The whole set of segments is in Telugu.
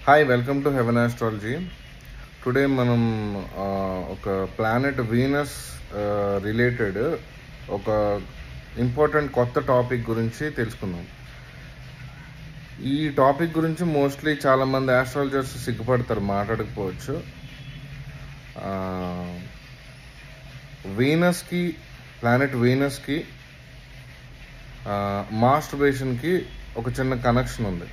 Hi, welcome to heaven astrology. Today మనం ఒక ప్లానెట్ వీనస్ రిలేటెడ్ ఒక ఇంపార్టెంట్ కొత్త టాపిక్ గురించి తెలుసుకుందాం. ఈ టాపిక్ గురించి మోస్ట్లీ చాలామంది ఆస్ట్రాలజర్స్ సిగ్గుపడతారు, మాట్లాడకపోవచ్చు. వీనస్కి, ప్లానెట్ వీనస్కి మాస్టర్బేషన్కి ఒక చిన్న కనెక్షన్ ఉంది.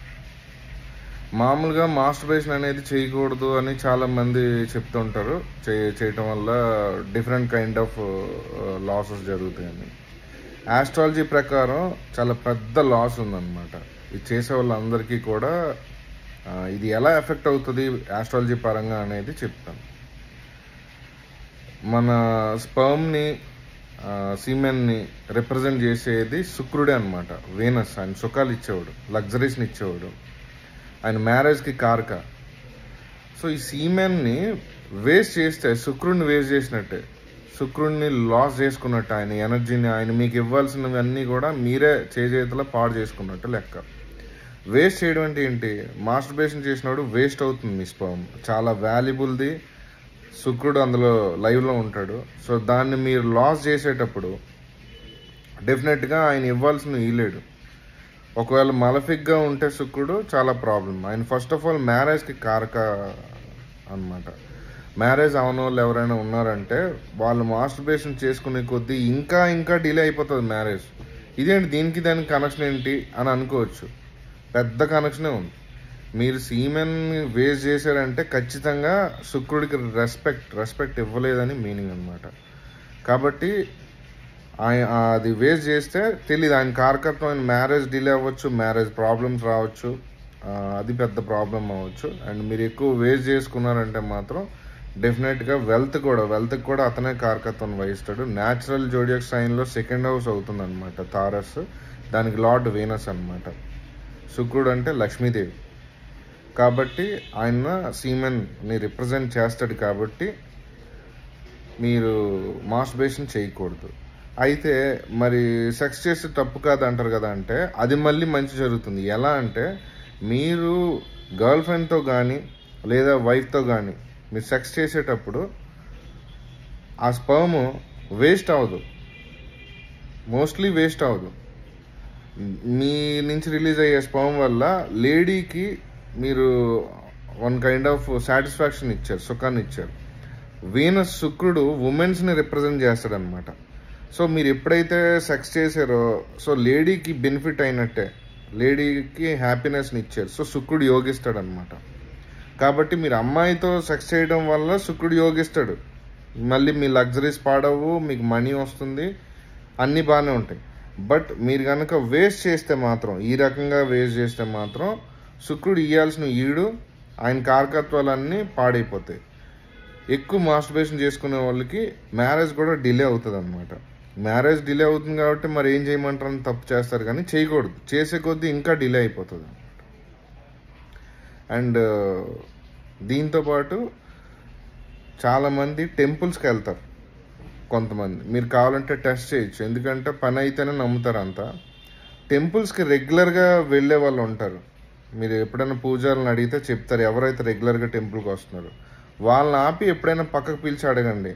మామూలుగా మాస్టర్బేషన్ అనేది చేయకూడదు అని చాలామంది చెప్తుంటారు. చేయటం వల్ల డిఫరెంట్ కైండ్ ఆఫ్ లాసెస్ జరుగుతాయని. ఆస్ట్రాలజీ ప్రకారం చాలా పెద్ద లాస్ ఉందన్నమాట. ఇది చేసే వాళ్ళందరికీ కూడా ఇది ఎలా ఎఫెక్ట్ అవుతుంది ఆస్ట్రాలజీ పరంగా అనేది చెప్తాను. మన స్పర్మ్ని, సీమెన్ని రిప్రజెంట్ చేసేది శుక్రుడే అనమాట. వీనస్ ఆయన సుఖాలు ఇచ్చేవాడు, లగ్జరీస్ని ఇచ్చేవాడు, ఆయన మ్యారేజ్కి కారక. సో ఈ సీమెన్ని వేస్ట్ చేస్తే శుక్రుడిని వేస్ట్ చేసినట్టే, శుక్రుడిని లాస్ చేసుకున్నట్టు, ఆయన ఎనర్జీని, ఆయన మీకు ఇవ్వాల్సినవి అన్నీ కూడా మీరే చేతిలో పాడు చేసుకున్నట్టు లెక్క. వేస్ట్ చేయడం అంటే ఏంటి? మాస్టర్బేషన్ చేసినప్పుడు వేస్ట్ అవుతుంది మీ స్పర్మ్, చాలా వాల్యుబుల్ది. శుక్రుడు అందులో లైవ్లో ఉంటాడు. సో దాన్ని మీరు లాస్ చేసేటప్పుడు డెఫినెట్గా ఆయన ఇవ్వాల్సిన ఇవ్వలేడు. ఒకవేళ మలఫిక్గా ఉంటే శుక్రుడు చాలా ప్రాబ్లం. ఆయన ఫస్ట్ ఆఫ్ ఆల్ మ్యారేజ్కి కారక అనమాట. మ్యారేజ్ అవన వాళ్ళు ఎవరైనా ఉన్నారంటే వాళ్ళు మాస్టర్బేషన్ చేసుకునే కొద్దీ ఇంకా డిలే అయిపోతుంది మ్యారేజ్. ఇదేంటి, దీనికి దానికి కనెక్షన్ ఏంటి అని అనుకోవచ్చు. పెద్ద కనెక్షనే ఉంది. మీరు సీమెన్ వేస్ట్ చేశారంటే ఖచ్చితంగా శుక్రుడికి రెస్పెక్ట్ ఇవ్వలేదని మీనింగ్ అనమాట. కాబట్టి అది వేస్ట్ చేస్తే తెలియదు, ఆయన కారకత్వం, ఆయన మ్యారేజ్ డిలే అవ్వచ్చు, మ్యారేజ్ ప్రాబ్లమ్స్ రావచ్చు, అది పెద్ద ప్రాబ్లం అవ్వచ్చు. అండ్ మీరు ఎక్కువ వేస్ట్ చేసుకున్నారంటే మాత్రం డెఫినెట్గా వెల్త్కి కూడా అతనే కారకత్వం వహిస్తాడు. న్యాచురల్ జోడియాక్ సైన్లో సెకండ్ హౌస్ అవుతుంది అనమాట తారస్. దానికి లార్డ్ వీనస్ అనమాట. శుక్రుడు అంటే లక్ష్మీదేవి. కాబట్టి ఆయన సీమెన్ని రిప్రజెంట్ చేస్తాడు. కాబట్టి మీరు మాస్టర్బేషన్ చేయకూడదు. అయితే మరి సెక్స్ చేస్తే తప్పు కాదు అంటారు కదా, అంటే అది మళ్ళీ మంచి జరుగుతుంది. ఎలా అంటే, మీరు గర్ల్ ఫ్రెండ్తో కానీ లేదా వైఫ్తో కానీ మీరు సెక్స్ చేసేటప్పుడు ఆ స్పర్మ్ వేస్ట్ అవ్వదు, మోస్ట్లీ వేస్ట్ అవ్వదు. మీ నుంచి రిలీజ్ అయ్యే స్పర్మ్ వల్ల లేడీకి మీరు వన్ కైండ్ ఆఫ్ సాటిస్ఫాక్షన్ ఇచ్చారు, సుఖాన్ని ఇచ్చారు. వీనస్ శుక్రుడు ఉమెన్స్ని రిప్రజెంట్ చేస్తాడనమాట. సో మీరు ఎప్పుడైతే సెక్స్ చేశారో సో లేడీకి బెనిఫిట్ అయినట్టే, లేడీకి హ్యాపీనెస్ని ఇచ్చారు. సో శుక్రుడు యోగిస్తాడనమాట. కాబట్టి మీరు అమ్మాయితో సెక్స్ చేయడం వల్ల శుక్రుడు యోగిస్తాడు. మళ్ళీ మీ లగ్జరీస్ పాడవు, మీకు మనీ వస్తుంది, అన్నీ బాగానే ఉంటాయి. బట్ మీరు కనుక వేస్ట్ చేస్తే మాత్రం, ఈ రకంగా వేస్ట్ చేస్తే మాత్రం శుక్రుడు ఇవ్వాల్సిన ఆయన కారకత్వాలన్నీ పాడైపోతాయి. ఎక్కువ మాస్టర్బేషన్ చేసుకునే వాళ్ళకి మ్యారేజ్ కూడా డిలే అవుతుంది అనమాట. మ్యారేజ్ డిలే అవుతుంది కాబట్టి మరి ఏం చేయమంటారని తప్పు చేస్తారు, కానీ చేయకూడదు. చేసే కొద్దీ ఇంకా డిలే అయిపోతుంది అనమాట. అండ్ దీంతోపాటు చాలామంది టెంపుల్స్కి వెళ్తారు. కొంతమంది మీరు కావాలంటే టెస్ట్ చేయొచ్చు, ఎందుకంటే పని అయితేనే నమ్ముతారు అంతా. టెంపుల్స్కి రెగ్యులర్గా వెళ్ళే వాళ్ళు ఉంటారు. మీరు ఎప్పుడైనా పూజారులను అడిగితే చెప్తారు, ఎవరైతే రెగ్యులర్గా టెంపుల్కి వస్తున్నారు వాళ్ళని ఆపి ఎప్పుడైనా పక్కకు పిలిచి అడగండి,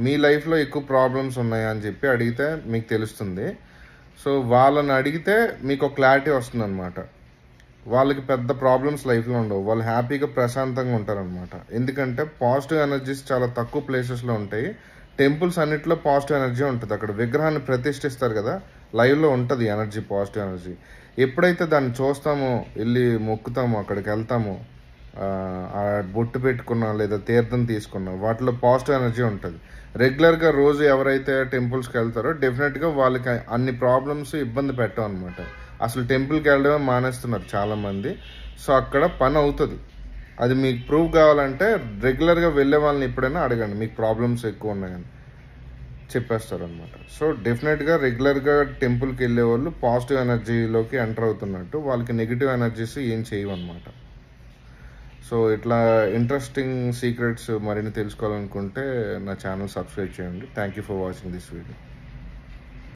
మీ లైఫ్లో ఎక్కువ ప్రాబ్లమ్స్ ఉన్నాయా అని చెప్పి అడిగితే మీకు తెలుస్తుంది. సో వాళ్ళని అడిగితే మీకు ఒక క్లారిటీ వస్తుంది అనమాట. వాళ్ళకి పెద్ద ప్రాబ్లమ్స్ లైఫ్లో ఉండవు, వాళ్ళు హ్యాపీగా ప్రశాంతంగా ఉంటారనమాట. ఎందుకంటే పాజిటివ్ ఎనర్జీస్ చాలా తక్కువ ప్లేసెస్లో ఉంటాయి. టెంపుల్స్ అన్నిట్లో పాజిటివ్ ఎనర్జీ ఉంటుంది. అక్కడ విగ్రహాన్ని ప్రతిష్ఠిస్తారు కదా, లైవ్లో ఉంటుంది ఎనర్జీ, పాజిటివ్ ఎనర్జీ. ఎప్పుడైతే దాన్ని చూస్తామో, వెళ్ళి మొక్కుతామో, అక్కడికి వెళ్తామో, బొట్టు పెట్టుకున్నా లేదా తీర్థం తీసుకున్నా, వాటిలో పాజిటివ్ ఎనర్జీ ఉంటుంది. రెగ్యులర్గా రోజు ఎవరైతే టెంపుల్స్కి వెళ్తారో డెఫినెట్గా వాళ్ళకి అన్ని ప్రాబ్లమ్స్ ఇబ్బంది పెట్టవు అనమాట. అసలు టెంపుల్కి వెళ్ళడమే మానేస్తున్నారు చాలామంది. సో అక్కడ పని అవుతుంది. అది మీకు ప్రూవ్ కావాలంటే రెగ్యులర్గా వెళ్ళే వాళ్ళని ఎప్పుడైనా అడగండి, మీకు ప్రాబ్లమ్స్ ఎక్కువ ఉన్నాయని చెప్పేస్తారు అనమాట. సో డెఫినెట్గా రెగ్యులర్గా టెంపుల్కి వెళ్ళే వాళ్ళు పాజిటివ్ ఎనర్జీలోకి ఎంటర్ అవుతున్నట్టు, వాళ్ళకి నెగిటివ్ ఎనర్జీస్ ఏం చేయవన్నమాట. సో ఇట్లా ఇంట్రెస్టింగ్ సీక్రెట్స్ మరిన్ని తెలుసుకోవాలనుకుంటే నా ఛానల్ సబ్స్క్రైబ్ చేయండి. Thank you for watching this video.